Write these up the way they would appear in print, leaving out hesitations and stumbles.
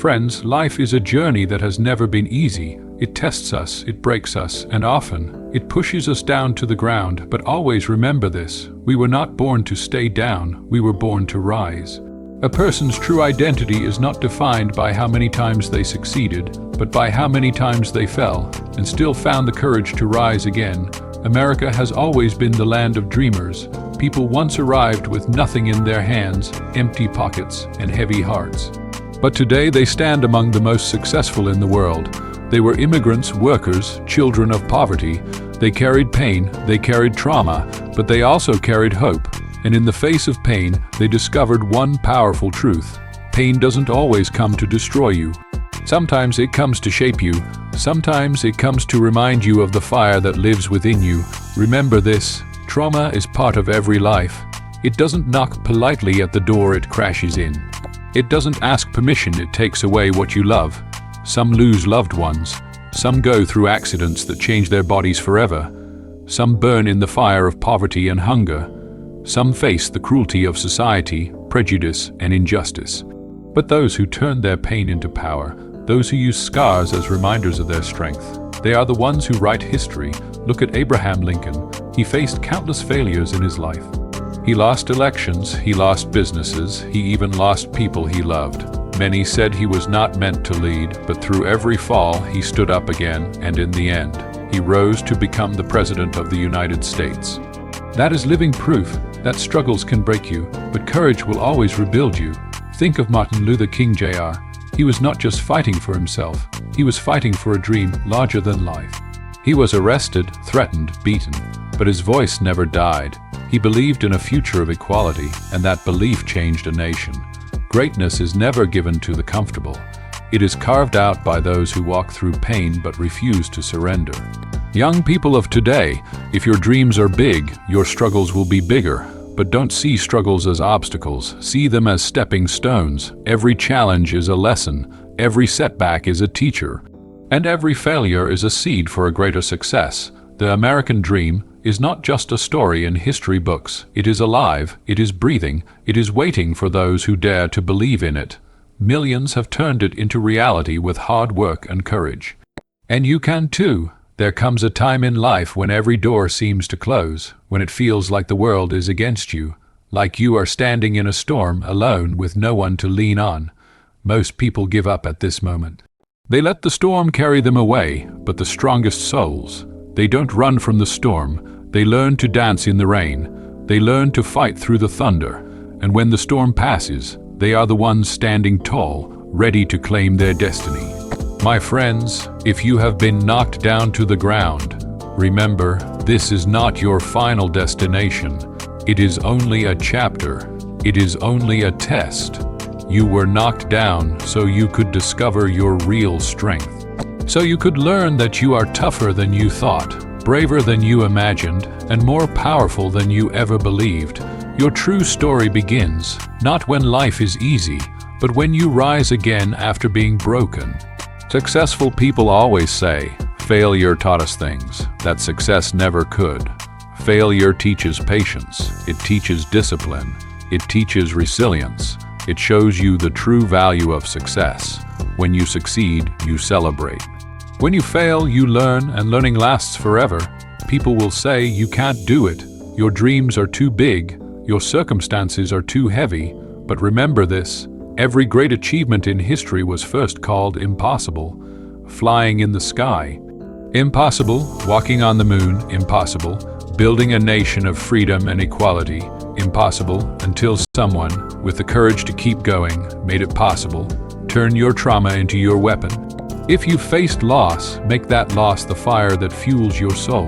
Friends, life is a journey that has never been easy. It tests us, it breaks us, and often, it pushes us down to the ground. But always remember this: we were not born to stay down, we were born to rise. A person's true identity is not defined by how many times they succeeded, but by how many times they fell, and still found the courage to rise again. America has always been the land of dreamers. People once arrived with nothing in their hands, empty pockets, and heavy hearts. But today they stand among the most successful in the world. They were immigrants, workers, children of poverty. They carried pain, they carried trauma, but they also carried hope. And in the face of pain, they discovered one powerful truth: pain doesn't always come to destroy you. Sometimes it comes to shape you. Sometimes it comes to remind you of the fire that lives within you. Remember this: trauma is part of every life. It doesn't knock politely at the door, it crashes in. It doesn't ask permission, it takes away what you love. Some lose loved ones. Some go through accidents that change their bodies forever. Some burn in the fire of poverty and hunger. Some face the cruelty of society, prejudice, and injustice. But those who turn their pain into power, those who use scars as reminders of their strength, they are the ones who write history. Look at Abraham Lincoln. He faced countless failures in his life. He lost elections, he lost businesses, he even lost people he loved. Many said he was not meant to lead, but through every fall, he stood up again, and in the end, he rose to become the President of the United States. That is living proof that struggles can break you, but courage will always rebuild you. Think of Martin Luther King Jr. He was not just fighting for himself, he was fighting for a dream larger than life. He was arrested, threatened, beaten, but his voice never died. He believed in a future of equality, and that belief changed a nation. Greatness is never given to the comfortable. It is carved out by those who walk through pain but refuse to surrender. Young people of today, if your dreams are big, your struggles will be bigger. But don't see struggles as obstacles. See them as stepping stones. Every challenge is a lesson. Every setback is a teacher. And every failure is a seed for a greater success. The American dream is not just a story in history books. It is alive, it is breathing, it is waiting for those who dare to believe in it. Millions have turned it into reality with hard work and courage. And you can too. There comes a time in life when every door seems to close, when it feels like the world is against you, like you are standing in a storm alone with no one to lean on. Most people give up at this moment. They let the storm carry them away, but the strongest souls, they don't run from the storm. They learn to dance in the rain. They learn to fight through the thunder. And when the storm passes, they are the ones standing tall, ready to claim their destiny. My friends, if you have been knocked down to the ground, remember, this is not your final destination. It is only a chapter. It is only a test. You were knocked down so you could discover your real strength. So you could learn that you are tougher than you thought, braver than you imagined, and more powerful than you ever believed. Your true story begins, not when life is easy, but when you rise again after being broken. Successful people always say, failure taught us things that success never could. Failure teaches patience, it teaches discipline, it teaches resilience, it shows you the true value of success. When you succeed, you celebrate. When you fail, you learn, and learning lasts forever. People will say you can't do it, your dreams are too big, your circumstances are too heavy, but remember this: every great achievement in history was first called impossible. Flying in the sky, impossible. Walking on the moon, impossible. Building a nation of freedom and equality, impossible, until someone, with the courage to keep going, made it possible. Turn your trauma into your weapon. If you faced loss, make that loss the fire that fuels your soul.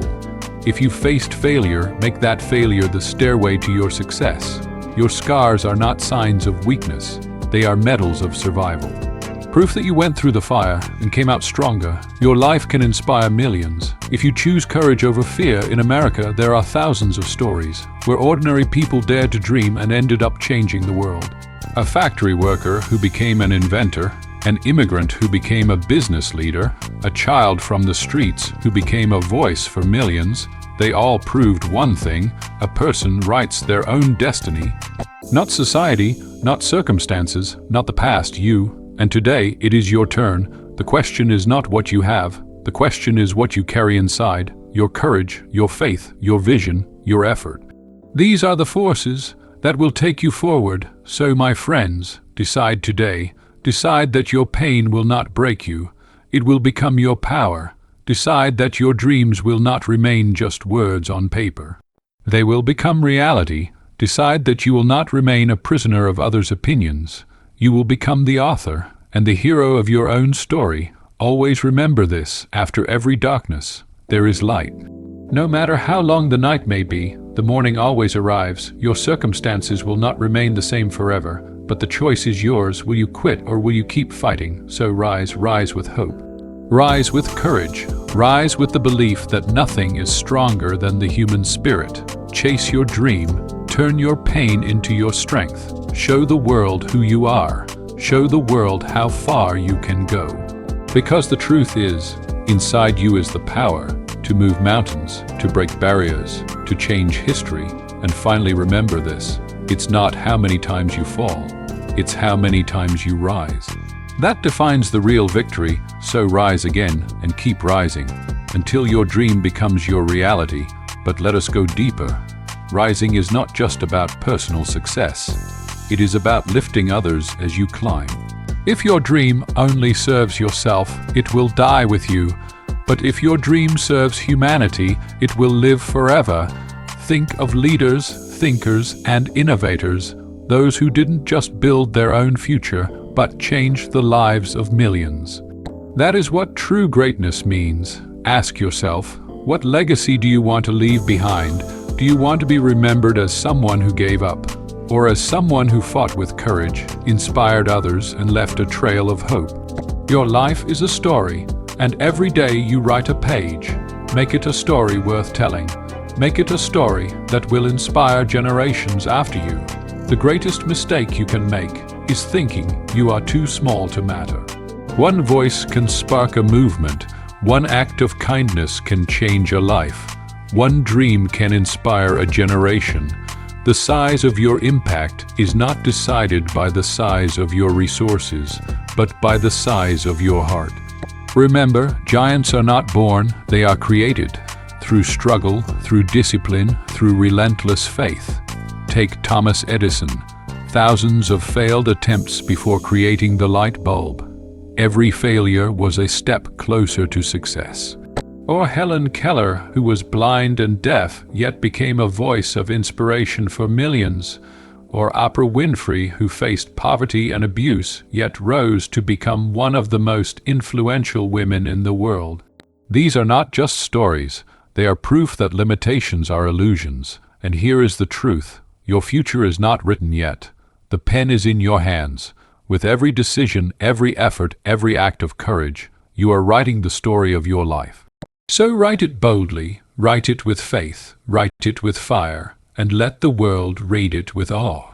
If you faced failure, make that failure the stairway to your success. Your scars are not signs of weakness. They are medals of survival. Proof that you went through the fire and came out stronger. Your life can inspire millions. If you choose courage over fear, in America there are thousands of stories where ordinary people dared to dream and ended up changing the world. A factory worker who became an inventor, an immigrant who became a business leader, a child from the streets who became a voice for millions, they all proved one thing: a person writes their own destiny. Not society, not circumstances, not the past. You. And today, it is your turn. The question is not what you have. The question is what you carry inside, your courage, your faith, your vision, your effort. These are the forces that will take you forward. So, my friends, decide today. Decide that your pain will not break you. It will become your power. Decide that your dreams will not remain just words on paper. They will become reality. Decide that you will not remain a prisoner of others' opinions. You will become the author and the hero of your own story. Always remember this: after every darkness, there is light. No matter how long the night may be, the morning always arrives. Your circumstances will not remain the same forever, but the choice is yours. Will you quit or will you keep fighting? So rise, rise with hope. Rise with courage. Rise with the belief that nothing is stronger than the human spirit. Chase your dream. Turn your pain into your strength. Show the world who you are. Show the world how far you can go. Because the truth is, inside you is the power to move mountains, to break barriers, to change history. And finally, remember this: it's not how many times you fall, it's how many times you rise. That defines the real victory. So rise again and keep rising until your dream becomes your reality. But let us go deeper. Rising is not just about personal success. It is about lifting others as you climb. If your dream only serves yourself, it will die with you. But if your dream serves humanity, it will live forever. Think of leaders, thinkers, and innovators, those who didn't just build their own future, but changed the lives of millions. That is what true greatness means. Ask yourself, what legacy do you want to leave behind? Do you want to be remembered as someone who gave up, or as someone who fought with courage, inspired others, and left a trail of hope? Your life is a story, and every day you write a page. Make it a story worth telling. Make it a story that will inspire generations after you. The greatest mistake you can make is thinking you are too small to matter. One voice can spark a movement. One act of kindness can change a life. One dream can inspire a generation. The size of your impact is not decided by the size of your resources, but by the size of your heart. Remember, giants are not born, they are created. Through struggle, through discipline, through relentless faith. Take Thomas Edison. Thousands of failed attempts before creating the light bulb. Every failure was a step closer to success. Or Helen Keller, who was blind and deaf, yet became a voice of inspiration for millions. Or Oprah Winfrey, who faced poverty and abuse, yet rose to become one of the most influential women in the world. These are not just stories, they are proof that limitations are illusions. And here is the truth: your future is not written yet. The pen is in your hands. With every decision, every effort, every act of courage, you are writing the story of your life. So write it boldly, write it with faith, write it with fire, and let the world read it with awe.